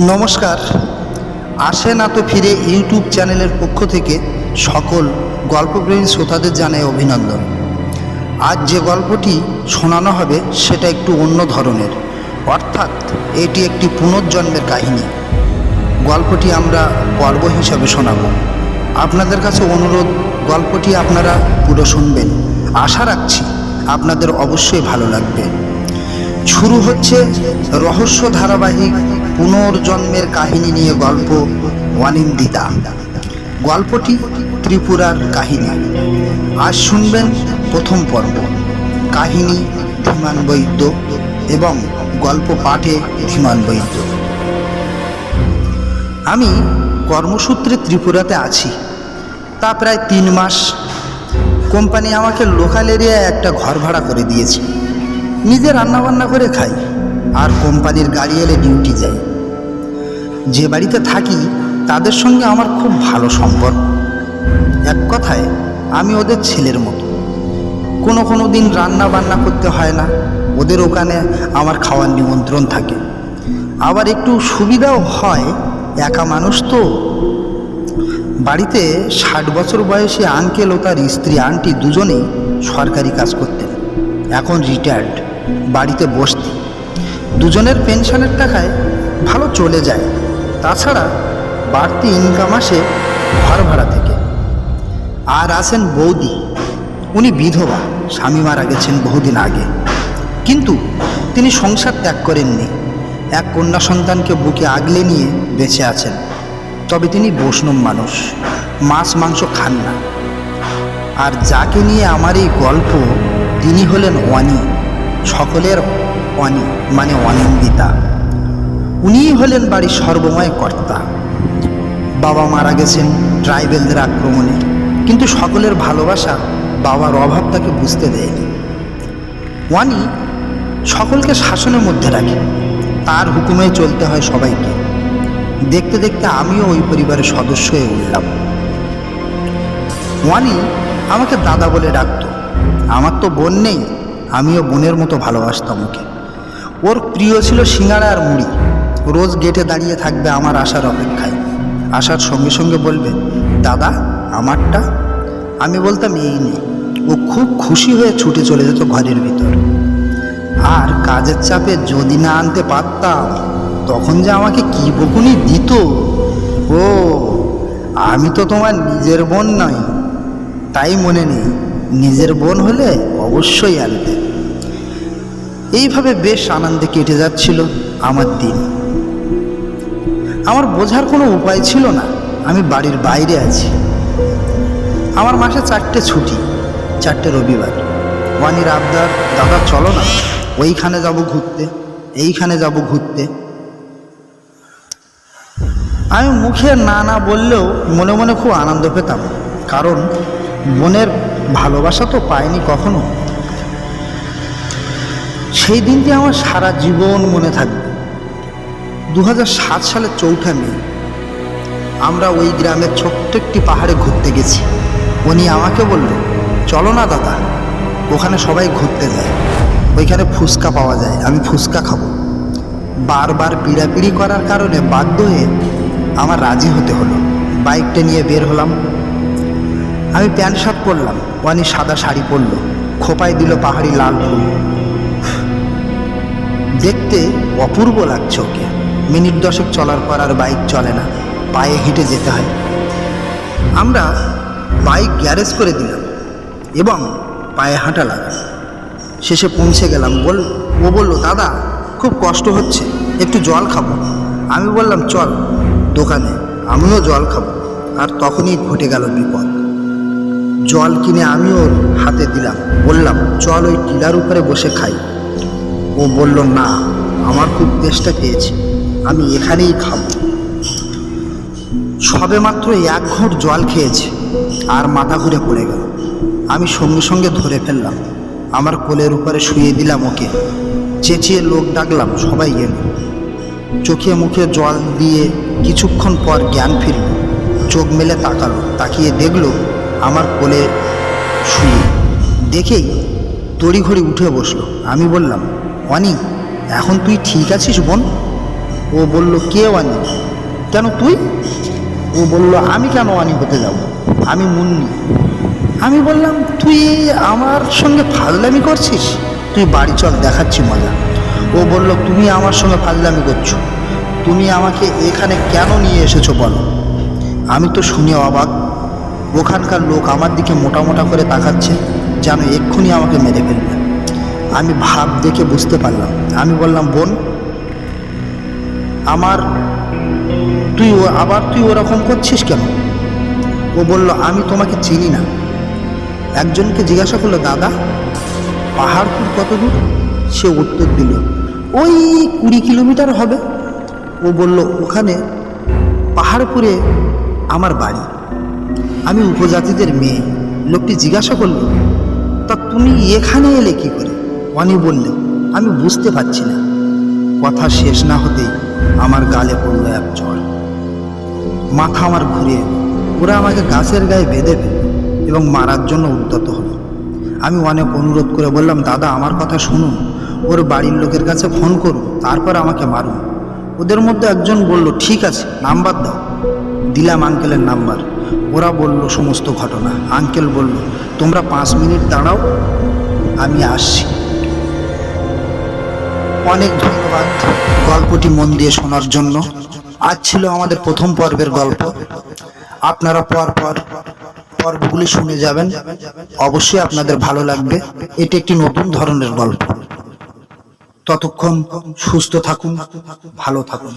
নমস্কার। আসে না তো ফিরে ইউটিউব চ্যানেলের পক্ষ থেকে সকল গল্পপ্রেমী শ্রোতাদের জানাই অভিনন্দন। আজ যে গল্পটি শোনানো হবে সেটা একটু অন্য ধরনের, অর্থাৎ এটি একটি পুনর্জন্মের কাহিনী। গল্পটি আমরা পর্ব হিসাবে শোনাব। আপনাদের কাছে অনুরোধ, গল্পটি আপনারা পুরো শুনবেন। আশা রাখছি আপনাদের অবশ্যই ভালো লাগবে। শুরু হচ্ছে রহস্য ধারাবাহিক পুনর্জন্মের কাহিনী নিয়ে গল্প অনিন্দিতা। গল্পটি ত্রিপুরার কাহিনী। আজ শুনবেন প্রথম পর্ব। কাহিনী ধীমান বৈদ্য এবং গল্প পাঠে ধীমান বৈদ্য। আমি কর্মসূত্রে ত্রিপুরাতে আছি, তা প্রায় 3 মাস। কোম্পানি আমাকে লোকাল এরিয়ায় একটা ঘর ভাড়া করে দিয়েছে। নিজে রান্নাবান্না করে খাই, আর কোম্পানির গাড়ি এলে ডিউটি যাই। যে বাড়িতে থাকি তাদের সঙ্গে আমার খুব ভালো সম্পর্ক। এক কথায় আমি ওদের ছেলের মতো। কোনো দিন রান্না বান্না করতে হয় না, ওদের ওখানে আমার খাওয়ার নিমন্ত্রণ থাকে। আবার একটু সুবিধাও হয়, একা মানুষ তো। বাড়িতে 60 বছর বয়সী আঙ্কেল ও তার স্ত্রী আন্টি দুজনেই সরকারি কাজ করতেন, এখন রিটায়ার্ড। বাড়িতে বসতি। দুজনের পেনশনের টাকায় ভালো চলে যায়। তাছাড়া বাড়তি ইনকাম আসে ঘর ভাড়া থেকে। আর আছেন বৌদি। উনি বিধবা, স্বামী মারা গেছেন বহুদিন আগে, কিন্তু তিনি সংসার ত্যাগ করেননি। এক কন্যা সন্তানকে বুকে আগলে নিয়ে বেঁচে আছেন। তবে তিনি বৈষ্ণব মানুষ, মাছ মাংস খান না। আর যাকে নিয়ে আমার এই গল্প, তিনি হলেন ওয়ানি, সকলের ওয়ানি মানে অনিন্দিতা। উনিই হলেন বাড়ির সর্বময় কর্তা। বাবা মারা গেছেন ট্রাইবেলদের আক্রমণে, কিন্তু সকলের ভালোবাসা বাবার অভাব তাকে বুঝতে দেয়নি। ওয়ানি সকলকে শাসনের মধ্যে রাখে, তার হুকুমে চলতে হয় সবাইকে। দেখতে দেখতে আমিও ওই পরিবারের সদস্য হয়ে উঠলাম। ওয়ানি আমাকে দাদা বলে ডাকতো। আমার তো বোন নেই, আমিও বোনের মতো ভালোবাসতাম ওকে। ওর প্রিয় ছিল সিঙ্গাড়া আর মুড়ি। রোজ গেটে দাঁড়িয়ে থাকবে আমার আসার অপেক্ষায়। আসার সঙ্গে সঙ্গে বলবে, দাদা আমারটা। আমি বলতাম এই নেই। ও খুব খুশি হয়ে ছুটে চলে যেত ঘরের ভিতর। আর কাজের চাপে যদি না আনতে পারতাম, তখন যে আমাকে কি বকুনি দিত। ও, আমি তো তোমার নিজের বোন নই, তাই মনে নেই। নিজের বোন হলে অবশ্যই আনতে। এইভাবে বেশ আনন্দে কেটে যাচ্ছিল আমার দিন। আমার বোঝার কোনো উপায় ছিল না আমি বাড়ির বাইরে আছি। আমার মাসে 4টে ছুটি, 4টে রবিবার। ওয়ানির আবদার, দাদা চলো না, ওইখানে যাব ঘুরতে, এইখানে যাব ঘুরতে। আমি মুখে না না বললেও মনে মনে খুব আনন্দ পেতাম, কারণ বোনের ভালোবাসা তো পাইনি কখনো। সেই দিনটি আমার সারা জীবন মনে থাকবে। 2007 সালের 4 মে আমরা ওই গ্রামের ছোট্ট একটি পাহাড়ে ঘুরতে গেছি। উনি আমাকে বলল, চলো না দাদা, ওখানে সবাই ঘুরতে যায়, ওইখানে ফুচকা পাওয়া যায়, আমি ফুচকা খাবো। বারবার পিড়াপিড়ি করার কারণে বাধ্য হয়ে আমার রাজি হতে হলো। বাইকটা নিয়ে বের হলাম। আমি প্যান্ট শার্ট পরলাম, ওয়ানি সাদা শাড়ি পরলো, খোপায় দিল পাহাড়ি লাল ফুল। দেখতে অপূর্ব লাগছে ওকে। মিনিট 10 চলার পর আর বাইক চলে না, পায়ে হেঁটে যেতে হয়। আমরা বাইক গ্যারেজ করে দিলাম এবং পায়ে হাঁটা লাগলাম। শেষে পৌঁছে গেলাম। ও বলল, দাদা খুব কষ্ট হচ্ছে, একটু জল খাবো। আমি বললাম, চল দোকানে, আমিও জল খাবো। আর তখনই ঘটে গেল বিপদ। জল কিনে আমি ওর হাতে দিলাম, বললাম, চল ওই টিলার উপরে বসে খাই। ও বলল, না, আমার খুব তেষ্টা পেয়েছে, আমি এখানেই খাবো। সবে মাত্র 1 ঘট জল খেয়েছে আর মাথা ঘুরে পড়ে গেল। আমি সঙ্গে সঙ্গে ধরে ফেললাম, আমার কোলের উপরে শুয়ে দিলাম ওকে। চেঁচিয়ে লোক ডাকলাম, সবাই এলো। চোখে মুখে জল দিয়ে কিছুক্ষণ পর জ্ঞান ফিরল। চোখ মেলে তাকালো, তাকিয়ে দেখলো আমার কোলে শুয়ে। দেখেই তড়িঘড়ি উঠে বসলো। আমি বললাম, ওয়ানি এখন তুই ঠিক আছিস বোন? ও বলল, কে ওয়ানি? কেন তুই? ও বলল, আমি কেন ওয়ানি হতে যাব, আমি মুন্নি। আমি বললাম, তুই আমার সঙ্গে ফাজলামি করছিস? তুই বাড়ি চল, দেখাচ্ছি মজা। ও বলল, তুমি আমার সঙ্গে ফাজলামি করছো? তুমি আমাকে এখানে কেন নিয়ে এসেছো বলো? আমি তো শুনে অবাক। ওখানকার লোক আমার দিকে মোটা মোটা করে তাকাচ্ছে, যেন এক্ষুনি আমাকে মেরে ফেলবে। আমি ভাব দেখে বুঝতে পারলাম। আমি বললাম, বোন আমার, তুই ওরকম করছিস কেন? ও বলল, আমি তোমাকে চিনি না। একজনকে জিজ্ঞাসা করলো, দাদা পাহাড়পুর কত দূর? সে উত্তর দিল, ওই 20 কিলোমিটার হবে। ও বলল, ওখানে পাহাড়পুরে আমার বাড়ি। আমি উপজাতিদের মেয়ে। লোকটি জিজ্ঞাসা করলো, তা তুমি এখানে এলে কি করে? অনি বলল, আমি বুঝতে পারছি না। কথা শেষ না হতেই আমার গালে পড়লো এক চড়। মাথা আমার ঘুরে, ওরা আমাকে গাছের গায়ে বেঁধে ফেলল এবং মারার জন্য উদ্যত হলো। আমি অনেক অনুরোধ করে বললাম, দাদা আমার কথা শুনুন, ওর বাড়ির লোকের কাছে ফোন করুন, তারপর আমাকে মারুন। ওদের মধ্যে একজন বলল, ঠিক আছে, নাম্বার দাও। দিলাম আঙ্কেলের নাম্বার। ওরা বলল সমস্ত ঘটনা। আঙ্কেল বলল, তোমরা 5 মিনিট দাঁড়াও, আমি আসছি। অনেক ধন্যবাদ গল্পটি মন দিয়ে শোনার জন্য। আজ ছিল আমাদের প্রথম পর্বের গল্প। আপনারা পর্বগুলি শুনে যাবেন, অবশ্যই আপনাদের ভালো লাগবে। এটি একটি নতুন ধরনের গল্প। ততক্ষণ সুস্থ থাকুন, ভালো থাকুন।